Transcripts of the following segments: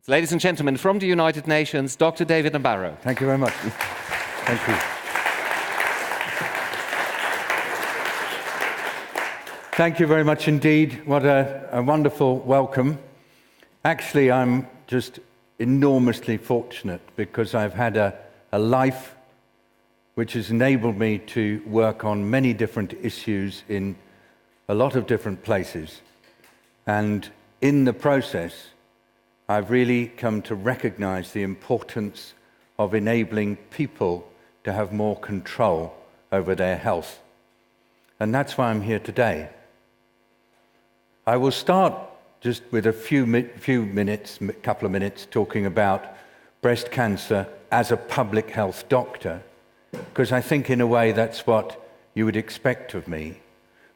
Ladies and gentlemen, from the United Nations, Dr. David Nabarro. Thank you very much. Thank you. Thank you very much indeed. What a wonderful welcome. Actually, I'm just enormously fortunate because I've had a life which has enabled me to work on many different issues in a lot of different places. And in the process, I've really come to recognize the importance of enabling people to have more control over their health. And that's why I'm here today. I will start just with a couple of minutes, talking about breast cancer as a public health doctor, because I think in a way that's what you would expect of me.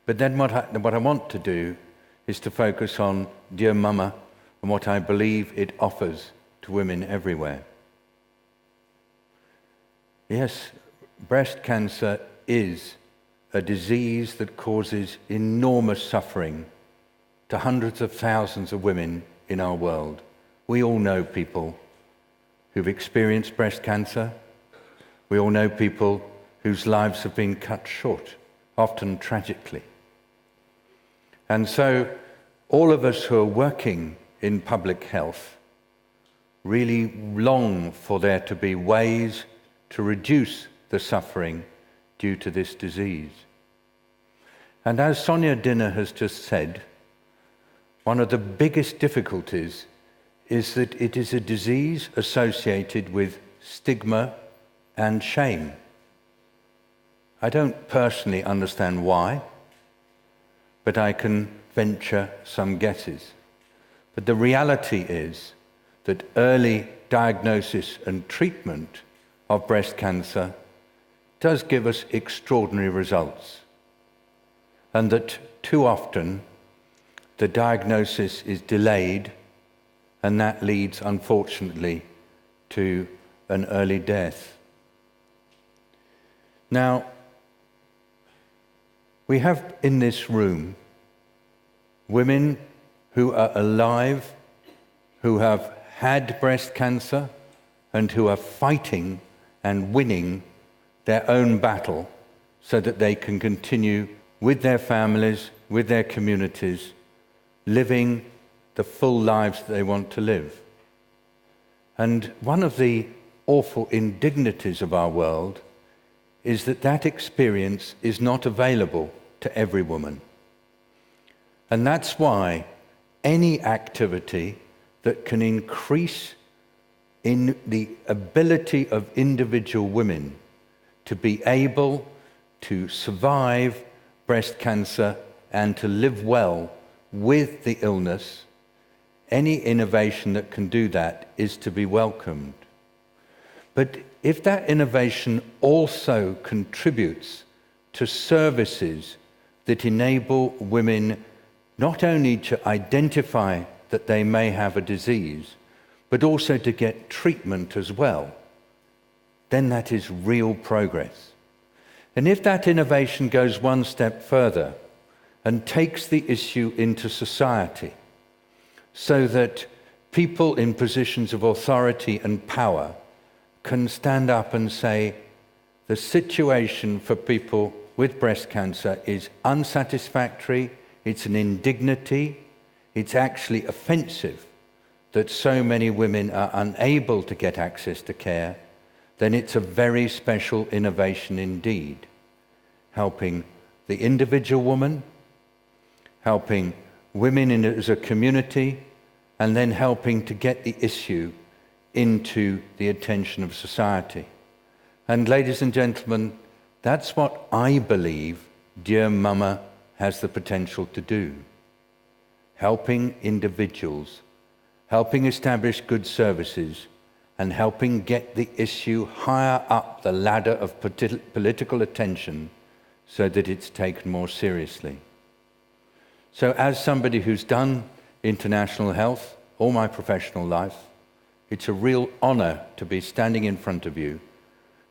But then what I want to do is to focus on DearMamma and what I believe it offers to women everywhere. Yes, breast cancer is a disease that causes enormous suffering to hundreds of thousands of women in our world. We all know people who've experienced breast cancer. We all know people whose lives have been cut short, often tragically. And so all of us who are working in public health really long for there to be ways to reduce the suffering due to this disease. And as Sonia Dinner has just said, one of the biggest difficulties is that it is a disease associated with stigma and shame. I don't personally understand why, but I can venture some guesses. But the reality is that early diagnosis and treatment of breast cancer does give us extraordinary results, and that too often the diagnosis is delayed, and that leads, unfortunately, to an early death. Now, we have in this room women who are alive, who have had breast cancer, and who are fighting and winning their own battle so that they can continue with their families, with their communities, living the full lives that they want to live. And one of the awful indignities of our world is that that experience is not available to every woman. And that's why any activity that can increase in the ability of individual women to be able to survive breast cancer and to live well with the illness, any innovation that can do that is to be welcomed. But if that innovation also contributes to services that enable women not only to identify that they may have a disease, but also to get treatment as well, then that is real progress. And if that innovation goes one step further and takes the issue into society, so that people in positions of authority and power can stand up and say, the situation for people with breast cancer is unsatisfactory, it's an indignity, it's actually offensive that so many women are unable to get access to care, then it's a very special innovation indeed, helping the individual woman, helping women as a community, and then helping to get the issue into the attention of society. And ladies and gentlemen, that's what I believe DearMamma has the potential to do. Helping individuals, helping establish good services, and helping get the issue higher up the ladder of political attention so that it's taken more seriously. So as somebody who's done international health all my professional life, it's a real honor to be standing in front of you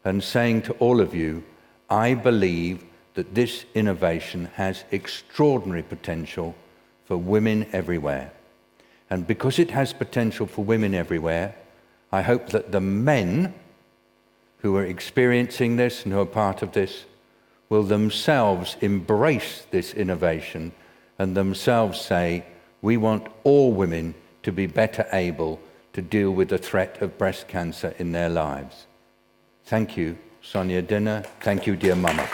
and saying to all of you, I believe that this innovation has extraordinary potential for women everywhere. And because it has potential for women everywhere, I hope that the men who are experiencing this and who are part of this will themselves embrace this innovation and themselves say, we want all women to be better able to deal with the threat of breast cancer in their lives. Thank you, Sonia Dinner. Thank you, dear Mama.